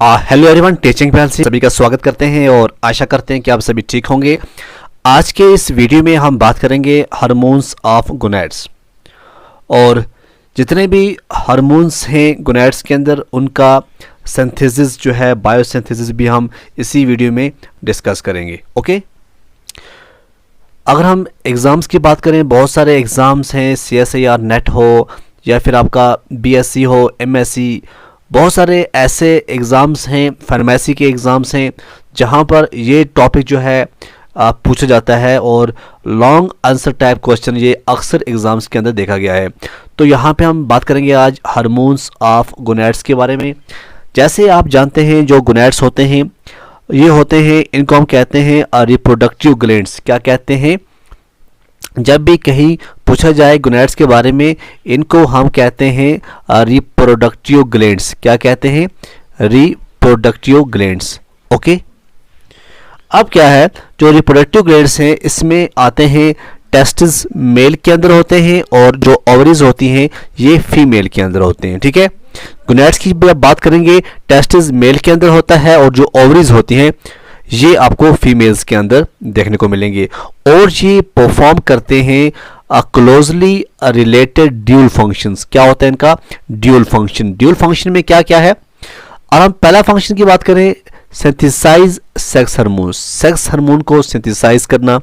Hello everyone, teaching panel से सभी का स्वागत करते हैं और आशा करते हैं कि आप सभी ठीक होंगे। आज के इस वीडियो में हम बात करेंगे हार्मोन्स ऑफ गोनैड्स और जितने भी हार्मोन्स हैं गोनैड्स के अंदर उनका सिंथेसिस जो है, बायोसिंथेसिस भी हम इसी वीडियो में डिस्कस करेंगे। ओके, अगर हम एग्ज़ाम्स की बात करें, बहुत सारे एग्ज़ाम्स हैं, CSIR नेट हो या फिर आपका BSc हो, MSc, बहुत सारे ऐसे एग्ज़ाम्स हैं, फार्मेसी के एग्ज़ाम्स हैं जहाँ पर ये टॉपिक जो है पूछा जाता है और लॉन्ग आंसर टाइप क्वेश्चन ये अक्सर एग्ज़ाम्स के अंदर देखा गया है। तो यहाँ पे हम बात करेंगे आज हार्मोन्स ऑफ गोनैड्स के बारे में। जैसे आप जानते हैं जो गोनैड्स होते हैं ये होते हैं, इनको हम कहते हैं रिप्रोडक्टिव ग्लैंड्स। क्या कहते हैं? जब भी कहीं पूछा जाए गोनैड्स के बारे में, इनको हम कहते हैं रिप्रोडक्टिव ग्लैंड्स। क्या कहते हैं? Reproductive glands. ओके, अब क्या है, जो रिप्रोडक्टिव ग्लैंड्स हैं इसमें आते हैं टेस्टिस मेल के अंदर होते हैं और जो ओवरीज होती हैं ये फीमेल के अंदर होते हैं। ठीक है, गोनैड्स की बात करेंगे, टेस्टिस मेल के अंदर होता है और जो ओवरीज होती हैं ये आपको फीमेल्स के अंदर देखने को मिलेंगे और ये परफॉर्म करते हैं क्लोजली रिलेटेड ड्यूल फंक्शंस। क्या होता है इनका? Dual function. ड्यूल फंक्शन में क्या क्या है? और हम पहला फंक्शन की बात करें, synthesize sex hormone, sex hormone को सिंथेसाइज करना।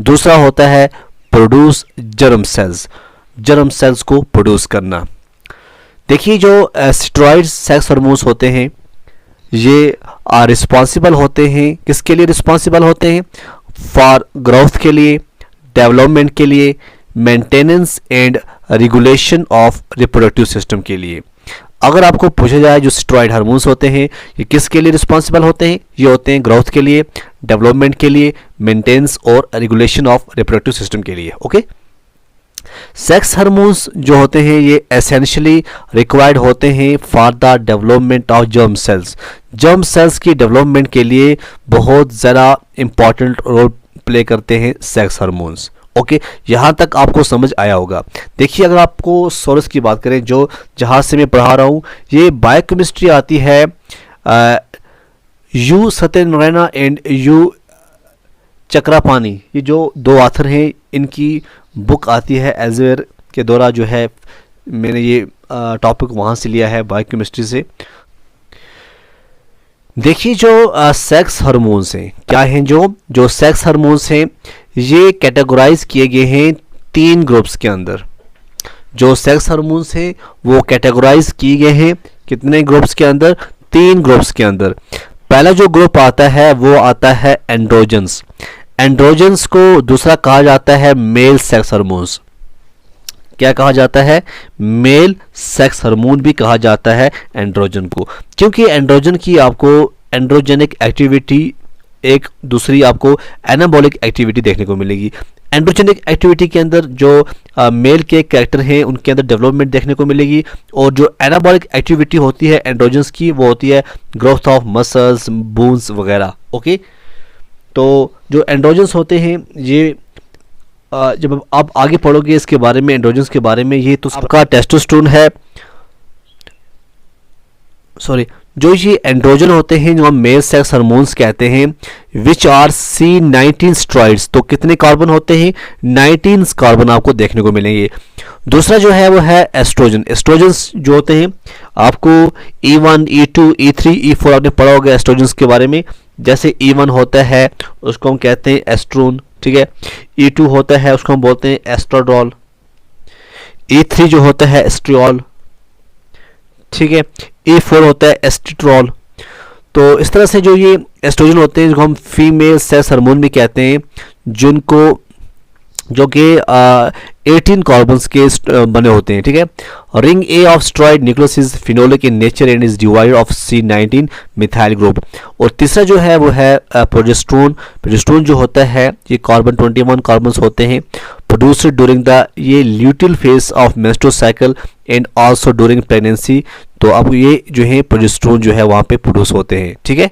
दूसरा होता है produce germ cells, germ cells को प्रोड्यूस करना। देखिए, जो स्टेरॉइड सेक्स हार्मोन्स होते हैं ये रिस्पॉन्सिबल होते हैं, किसके लिए रिस्पॉन्सिबल होते हैं? फॉर ग्रोथ के लिए, डेवलपमेंट के लिए, maintenance and regulation of reproductive system के लिए। अगर आपको पूछा जाए जो स्टेरॉइड हार्मोन्स होते हैं ये किसके लिए रिस्पॉन्सिबल होते हैं? ये होते हैं ग्रोथ के लिए, डेवलपमेंट के लिए, मेंटेनेंस और रेगुलेशन ऑफ रिप्रोडक्टिव सिस्टम के लिए। ओके, सेक्स हार्मोन्स जो होते हैं ये एसेंशियली रिक्वायर्ड होते हैं for the development of germ cells. Germ sales की डेवलपमेंट के लिए बहुत ज़्यादा इंपॉर्टेंट रोल प्ले करते हैं सेक्स हार्मोन्स। ओके, यहाँ तक आपको समझ आया होगा। देखिए, अगर आपको सोर्स की बात करें, जो जहाँ से मैं पढ़ा रहा हूँ, ये बायोकेमिस्ट्री आती है यू सत्यनारायण एंड यू चक्रापानी, ये जो दो ऑथर हैं इनकी बुक आती है एल्सेवियर के द्वारा। जो है मैंने ये टॉपिक वहाँ से लिया है बायोकेमिस्ट्री से। देखिए, जो सेक्स हार्मोन्स हैं क्या हैं, जो सेक्स हार्मोन्स हैं ये कैटेगराइज किए गए हैं 3 ग्रुप्स के अंदर। जो सेक्स हार्मोन्स हैं वो कैटेगराइज किए गए हैं कितने ग्रुप्स के अंदर? 3 ग्रुप्स के अंदर। पहला जो ग्रुप आता है वो आता है एंड्रोजन्स। एंड्रोजन्स को दूसरा कहा जाता है मेल सेक्स हार्मोन्स। क्या कहा जाता है? मेल सेक्स हार्मोन भी कहा जाता है एंड्रोजन को, क्योंकि एंड्रोजन की आपको एंड्रोजेनिक एक्टिविटी एक दूसरी आपको एनाबॉलिक एक्टिविटी देखने को मिलेगी। एंड्रोजेनिक एक्टिविटी के अंदर जो मेल के कैरेक्टर हैं उनके अंदर डेवलपमेंट देखने को मिलेगी और जो एनाबॉलिक एक्टिविटी होती है एंड्रोजन्स की वो होती है ग्रोथ ऑफ मसल्स, बोन्स वगैरह। ओके, तो जो एंड्रोजन्स होते हैं ये जब आप आगे पढ़ोगे इसके बारे में, एंड्रोजन्स के बारे में, ये तो आपका टेस्टोस्टेरोन है। सॉरी, जो ये एंड्रोजन होते हैं जो हम मेल सेक्स हार्मोन्स कहते हैं, विच आर C19 स्टेरॉइड्स। तो कितने कार्बन होते हैं? 19 कार्बन आपको देखने को मिलेंगे। दूसरा जो है वो है एस्ट्रोजन। एस्ट्रोजन्स जो होते हैं आपको E1, E2, E3, E4 आपने पढ़ा होगा एस्ट्रोजन्स के बारे में। जैसे E1 होता है उसको हम कहते हैं एस्ट्रोन, ठीक है। E2 होता है उसको हम बोलते हैं एस्ट्राड्रॉल। E3 जो होता है एस्ट्रियोल, ठीक है। E4 होता है एस्टिट्रॉल। तो इस तरह से जो ये एस्ट्रोजन होते हैं जिनको हम फीमेल सेक्स हार्मोन भी कहते हैं, जिनको जो कि 18 कार्बन्स के बने होते हैं, ठीक है। Ring A of steroid nucleus is phenolic in nature and is divided of C19 methyl group. और तीसरा जो है वो है प्रोजेस्टेरोन। प्रोजेस्टेरोन जो होता है ये कार्बन 21 कार्बन्स होते हैं, प्रोड्यूस्ड ड्यूरिंग द ये luteal phase of menstrual cycle and also during pregnancy. तो अब ये जो है प्रोजेस्टेरोन जो है वहाँ पे प्रोड्यूस होते हैं, ठीक है।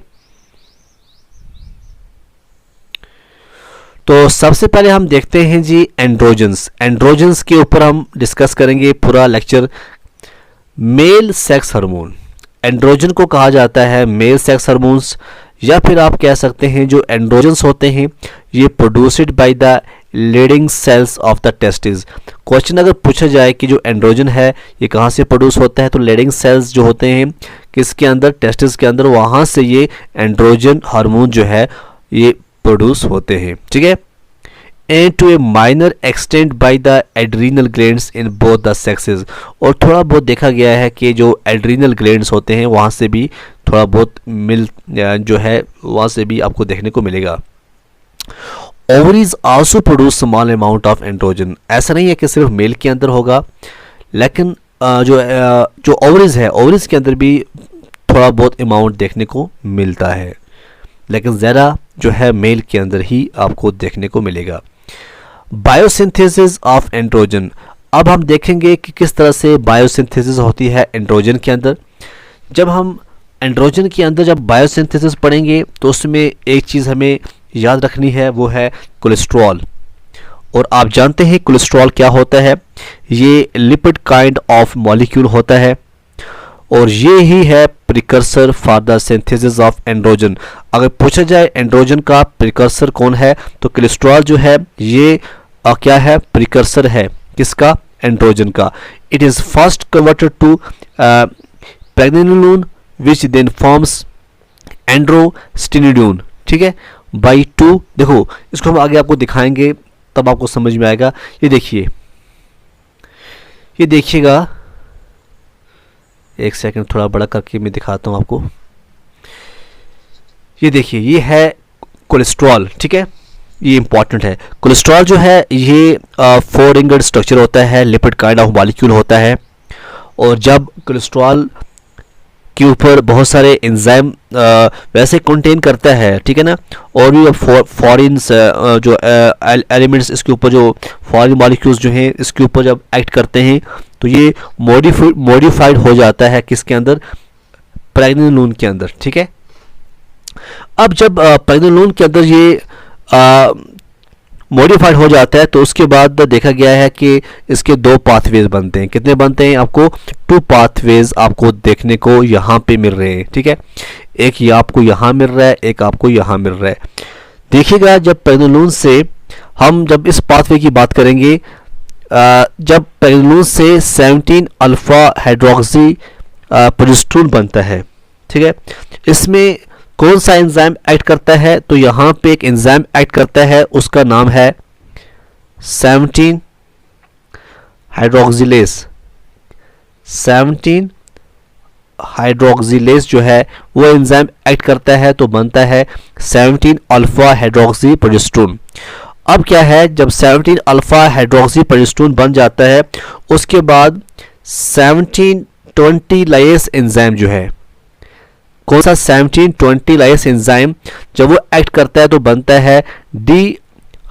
तो सबसे पहले हम देखते हैं जी एंड्रोजन्स। एंड्रोजन्स के ऊपर हम डिस्कस करेंगे पूरा lecture. Male sex hormone, androgen को कहा जाता है मेल सेक्स हार्मोन्स, या फिर आप कह सकते हैं जो एंड्रोजन्स होते हैं ये produced by the leading cells of the testis. Question अगर पूछा जाए कि जो एंड्रोजन है ये कहाँ से प्रोड्यूस होता है, तो लीडिंग सेल्स जो होते हैं किसके अंदर, टेस्टिस के अंदर, वहाँ से ये एंड्रोजन हार्मोन जो है ये प्रोड्यूस होते हैं। ठीक है, and to a minor extent by the adrenal glands in both the sexes. और थोड़ा बहुत देखा गया है कि जो एड्रीनल ग्लैंड्स होते हैं वहाँ से भी थोड़ा बहुत जो है वहाँ से भी आपको देखने को मिलेगा। Ovaries also produce small amount of androgen. ऐसा नहीं है कि सिर्फ मेल के अंदर होगा, लेकिन जो ओवरीज है, ओवरीज के अंदर भी थोड़ा बहुत अमाउंट देखने को मिलता है, लेकिन ज़्यादा जो है मेल के अंदर ही आपको देखने को मिलेगा। Biosynthesis of androgen. अब हम देखेंगे कि किस तरह से बायोसिंथेसिस होती है एंड्रोजन के अंदर। जब हम एंड्रोजन के अंदर जब बायोसिंथेसिस पढ़ेंगे तो उसमें एक चीज़ हमें याद रखनी है, वो है कोलेस्ट्रॉल। और आप जानते हैं कोलेस्ट्रॉल क्या होता है, ये लिपिड काइंड ऑफ मॉलिक्यूल होता है और ये ही है precursor for the synthesis of androgen. अगर पूछा जाए एंड्रोजन का प्रिकर्सर कौन है, तो कोलेस्ट्रॉल जो है ये क्या है, प्रिकर्सर है किसका, एंड्रोजन का। It is first converted to pregnenolone which then forms androstenedione. ठीक है, बाई 2। देखो इसको हम आगे आपको दिखाएंगे तब आपको समझ में आएगा। ये देखिए, ये देखिएगा, एक सेकंड थोड़ा बड़ा करके मैं दिखाता हूँ आपको। ये देखिए, ये है कोलेस्ट्रॉल। ठीक है, ये इंपॉर्टेंट है। कोलेस्ट्रॉल जो है ये 4 रिंगड स्ट्रक्चर होता है, लिपिड काइंड ऑफ मॉलिक्यूल होता है। और जब कोलेस्ट्रॉल के ऊपर बहुत सारे एंजाइम वैसे कंटेन करता है, ठीक है ना, और भी फॉरेन जो एलिमेंट्स इसके ऊपर, जो फॉरेन मॉलिक्यूल्स जो हैं इसके ऊपर जब एक्ट करते हैं तो ये मॉडिफाइड हो जाता है किसके अंदर, प्रेग्नेनुलोन के अंदर। ठीक है, अब जब प्रेग्नेनुलोन के अंदर ये मॉडिफाइड हो जाता है तो उसके बाद देखा गया है कि इसके 2 पाथवेज बनते हैं। कितने बनते हैं, आपको 2 पाथवेज आपको देखने को यहाँ पे मिल रहे हैं। ठीक है, एक ये आपको यहाँ मिल रहा है, एक आपको यहाँ मिल रहा है। देखिएगा जब प्रेग्नेनुलोन से हम जब इस पाथवे की बात करेंगे, जब प्रेग्नेनुलोन से 17 अल्फा हाइड्रोक्सी प्रोजेस्टेरोन बनता है। ठीक है, इसमें कौन सा एंजाइम एक्ट करता है, तो यहाँ पे एक एंजाइम एक्ट करता है, उसका नाम है 17 हाइड्रोक्सिलेज। 17 हाइड्रोक्सिलेज जो है वो एंजाइम एक्ट करता है तो बनता है 17 अल्फा हाइड्रोक्सी प्रोजेस्टेरोन। अब क्या है, जब 17 अल्फा हाइड्रोक्सी प्रोजेस्टेरोन बन जाता है उसके बाद 17-20 लाइस एंजाइम जो है, कौन सा, 17-20 लाइस एंजाइम जब वो एक्ट करता है तो बनता है डी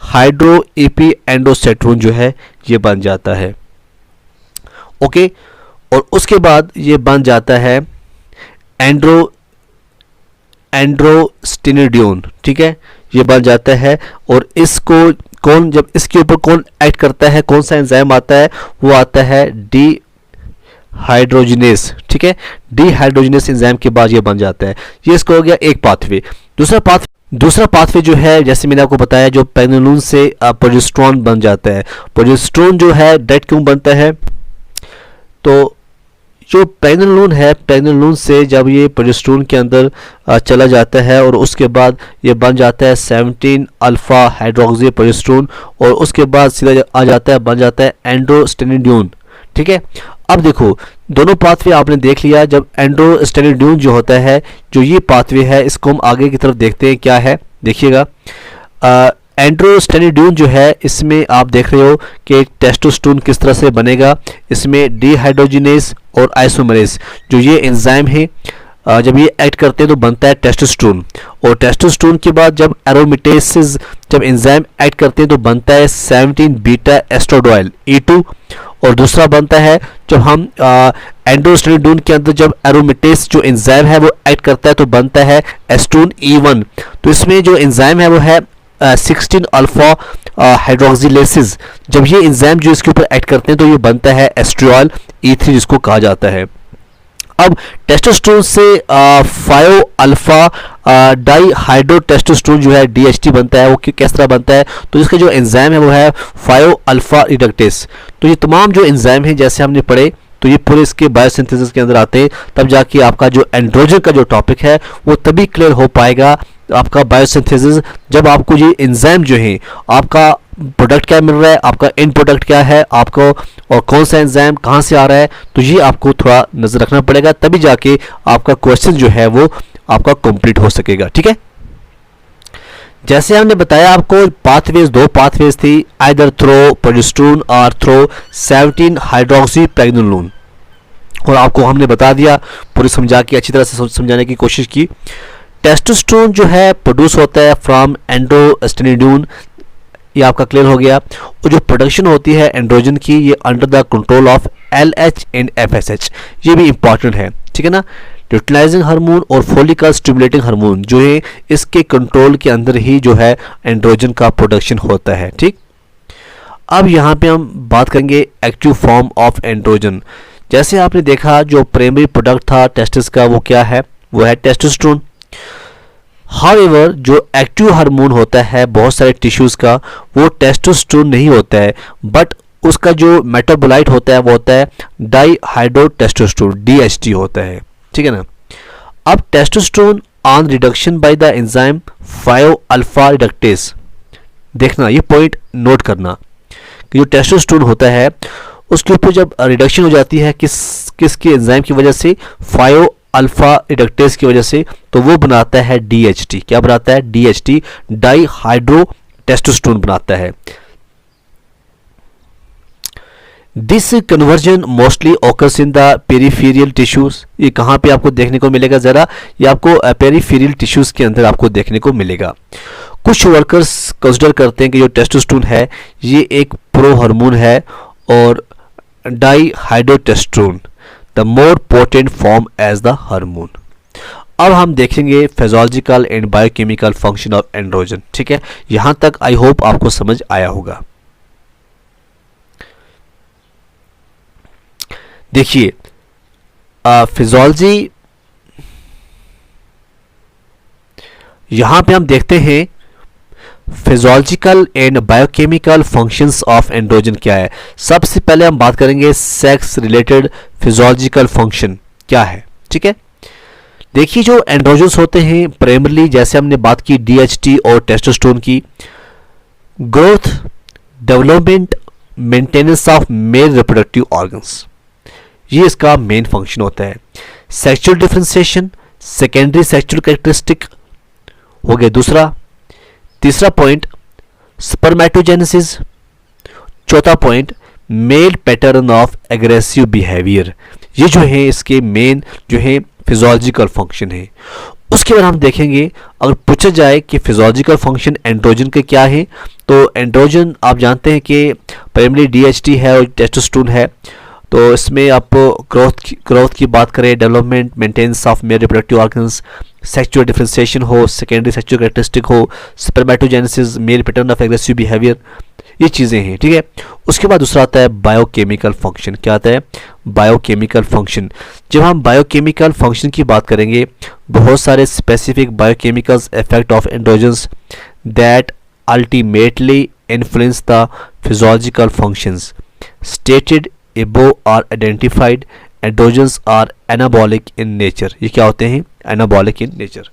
हाइड्रो एपी एंडोस्टेरोन जो है ये बन जाता है। ओके, और उसके बाद ये बन जाता है एंड्रोस्टेनिडोन। ठीक है, ये बन जाता है। और इसको कौन, जब इसके ऊपर कौन एक्ट करता है, कौन सा एंजाइम आता है, वो आता है डी हाइड्रोजिनेस। ठीक है, डी हाइड्रोजिनेस एंजाइम के बाद ये बन जाता है। ये इसका हो गया एक पाथवे। दूसरा पाथवे जो है, जैसे मैंने आपको बताया, जो प्रेग्नेनुलोन से प्रोजेस्टेरोन बन जाता है। प्रोजेस्टेरोन जो है डेट क्यों बनता है, तो जो प्रेग्नेनुलोन है, प्रेग्नेनुलोन से जब ये प्रोजेस्टेरोन के अंदर चला जाता है और उसके बाद ये बन जाता है 17 अल्फा हाइड्रोक्सी प्रोजेस्टेरोन और उसके बाद सीधा आ जाता है, बन जाता है एंड्रोस्टेनिडोन। ठीक है, अब देखो दोनों पाथवे आपने देख लिया। जब एंड्रोस्टेनिडोन जो होता है, जो ये पाथवे है, इसको हम आगे की तरफ देखते हैं क्या है। देखिएगा, एंड्रोस्टेनिडोन जो है इसमें आप देख रहे हो कि टेस्टोस्टेरोन किस तरह से बनेगा। इसमें डीहाइड्रोजिनेस और आइसोमरेज जो ये एंजाइम है, जब ये एक्ट करते हैं तो बनता है टेस्टोस्टेरोन। और टेस्टोस्टेरोन के बाद जब एरोमेटेसिस जब एंजाइम एक्ट करते हैं तो बनता है 17 बीटा एस्ट्राडियोल E2। और दूसरा बनता है जब हम एंड्रोस्टेनिडोन के अंदर जब एरोमेटेस जो एंजाइम है वो एक्ट करता है तो बनता है एस्टोन E1। तो इसमें जो एंजाइम है वो है 16 अल्फा हाइड्रोक्सिलेसिस। जब ये एंजाइम जो इसके ऊपर एक्ट करते हैं तो ये बनता है एस्ट्रियोल E3 जिसको कहा जाता है। अब टेस्टोस्टेरोन से 5 अल्फा डाई हाइड्रो टेस्टोस्टेरोन जो है DHT बनता है। वो किस तरह बनता है, तो इसका जो एंजाइम है वो है 5 अल्फा रिडक्टेस। तो ये तमाम जो एंजाइम है जैसे हमने पढ़े, तो ये पूरे इसके बायोसिंथेसिस के अंदर आते हैं, तब जाके आपका जो एंड्रोजन का जो टॉपिक है वो तभी क्लियर हो पाएगा आपका बायोसिंथेसिस, जब आपको ये एंजाइम जो है, आपका प्रोडक्ट क्या मिल रहा है, आपका इन प्रोडक्ट क्या है आपको, और कौन सा एंजाइम कहाँ से आ रहा है, तो ये आपको थोड़ा नजर रखना पड़ेगा, तभी जाके आपका क्वेश्चन जो है वो आपका कंप्लीट हो सकेगा। ठीक है, जैसे हमने बताया आपको पाथवेज, 2 पाथवेज थी, आइदर थ्रो प्रोजेस्टेरोन और थ्रो 17 हाइड्रोक्सी प्रेग्नेनोलोन, और आपको हमने बता दिया, पूरी समझा के अच्छी तरह से समझाने की कोशिश की। टेस्टोस्टेरोन जो है प्रोड्यूस होता है फ्रॉम एंड्रोस्टेनिड्यून, ये आपका क्लियर हो गया। और जो प्रोडक्शन होती है एंड्रोजन की, ये under the control of LH and FSH, ये भी इंपॉर्टेंट है। ठीक है ना, ल्यूटिनाइजिंग हार्मोन और फोलिकल स्टिमुलेटिंग हार्मोन जो है इसके कंट्रोल के अंदर ही जो है एंड्रोजन का प्रोडक्शन होता है। ठीक, अब यहाँ पे हम बात करेंगे एक्टिव फॉर्म ऑफ एंड्रोजन। जैसे आपने देखा जो प्राइमरी प्रोडक्ट था टेस्टिस का, वो क्या है, वो है टेस्टोस्टेरोन। हाउएवर जो एक्टिव हार्मोन होता है बहुत सारे टिश्यूज का, वो टेस्टोस्टेरोन नहीं होता है, बट उसका जो मेटाबोलाइट होता है वो होता है डाईहाइड्रो टेस्टोस्टेरोन, DHT होता है। ठीक है ना, अब testosterone on reduction by the enzyme 5 alpha reductase, देखना ये पॉइंट नोट करना कि जो टेस्टोस्टेरोन होता है उसके ऊपर जब रिडक्शन हो जाती है किसके एंजाइम की वजह से, 5 अल्फा रिडक्टेस की वजह से, तो वो बनाता है DHT। क्या बनाता है, DHT, डाईहाइड्रो टेस्टोस्टेरोन बनाता है। This conversion mostly occurs in the peripheral tissues, ये कहाँ पे आपको देखने को मिलेगा, जरा ये आपको पेरिफेरियल टिश्यूज के अंदर आपको देखने को मिलेगा। कुछ वर्कर्स कंसिडर करते हैं कि जो टेस्टोस्टेरोन है ये एक प्रो हार्मोन है और dihydrotestosterone the more potent form as the hormone. अब हम देखेंगे physiological and biochemical function of androgen. ठीक है, यहां तक आई होप आपको समझ आया होगा। देखिए फिजियोलॉजी, यहां पे हम देखते हैं physiological and biochemical functions of androgen क्या है। सबसे पहले हम बात करेंगे सेक्स रिलेटेड फिजियोलॉजिकल फंक्शन क्या है। ठीक है, देखिए जो एंड्रोजन्स होते हैं प्राइमरली, जैसे हमने बात की DHT और टेस्टोस्टेरोन की, growth, development, maintenance of male reproductive organs, ये इसका मेन फंक्शन होता है। Sexual differentiation, secondary sexual characteristic हो गया दूसरा। तीसरा पॉइंट स्पर्मेटोजेनेसिस। चौथा point male pattern of aggressive behaviour, ये जो है इसके मेन जो है फिजियोलॉजिकल फंक्शन है। उसके बाद हम देखेंगे अगर पूछा जाए कि फिजियोलॉजिकल फंक्शन एंड्रोजन के क्या है, तो एंड्रोजन आप जानते हैं कि प्राइमरी DHT है और टेस्टोस्टेरोन है, तो इसमें आप ग्रोथ की बात करें, development, maintenance of male reproductive organs, sexual differentiation हो, सेकेंडरी सेक्सुअल कैरेक्टरिस्टिक हो, spermatogenesis, male pattern of aggressive behaviour, ये चीज़ें हैं। ठीक है, उसके बाद दूसरा आता है बायोकेमिकल फंक्शन। क्या आता है, बायोकेमिकल फंक्शन। जब हम बायोकेमिकल फंक्शन की बात करेंगे, बहुत सारे specific biochemicals effect of androgens that ultimately influence the physiological functions stated above are identified. Androgens are anabolic in nature. ये क्या होते हैं, anabolic in nature।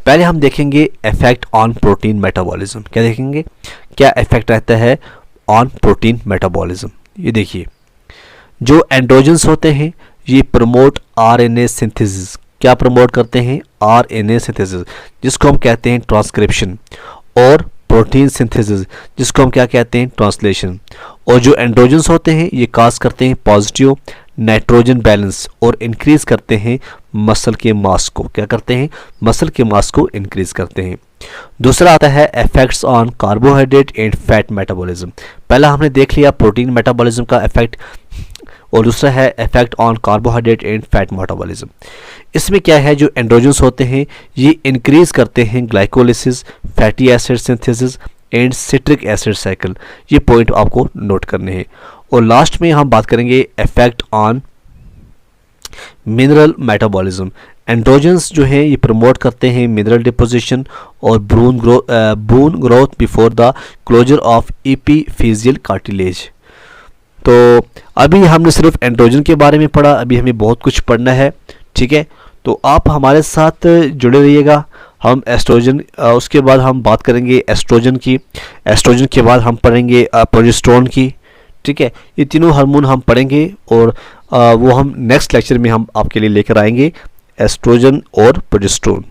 पहले हम देखेंगे इफेक्ट ऑन प्रोटीन मेटाबॉलिज्म। क्या देखेंगे, क्या इफेक्ट रहता है ऑन प्रोटीन मेटाबॉलिज्म। ये देखिए जो एंड्रोजन्स होते हैं ये प्रमोट RNA सिंथेसिस। क्या प्रमोट करते हैं, RNA सिंथेसिस, जिसको हम कहते हैं ट्रांसक्रिप्शन, और प्रोटीन सिंथेसिस, जिसको हम क्या कहते हैं, ट्रांसलेशन। और जो एंड्रोजन्स होते हैं ये काज करते हैं पॉजिटिव नाइट्रोजन बैलेंस और इंक्रीज करते हैं मसल के मास को। क्या करते हैं, मसल के मास को इंक्रीज करते हैं। दूसरा आता है effects on carbohydrate and fat metabolism. पहला हमने देख लिया प्रोटीन मेटाबॉलिज्म का इफेक्ट, और दूसरा है effect on carbohydrate and fat metabolism. इसमें क्या है, जो एंड्रोजन्स होते हैं ये इंक्रीज करते हैं glycolysis, fatty acid synthesis and citric acid cycle. ये पॉइंट आपको नोट करने हैं। और लास्ट में हम बात करेंगे effect on mineral metabolism. Androgens जो है ये प्रमोट करते हैं मिनरल डिपोजिशन और bone growth before the closure of epiphyseal cartilage. तो अभी हमने सिर्फ एंड्रोजन के बारे में पढ़ा, अभी हमें बहुत कुछ पढ़ना है, ठीक है। तो आप हमारे साथ जुड़े रहिएगा। हम एस्ट्रोजन, उसके बाद हम बात करेंगे एस्ट्रोजन की, एस्ट्रोजन के बाद हम पढ़ेंगे प्रोजेस्टेरोन की, ठीक है। ये तीनों हार्मोन हम पढ़ेंगे और वो हम नेक्स्ट लेक्चर में हम आपके लिए लेकर आएंगे, एस्ट्रोजन और प्रोजेस्टेरोन।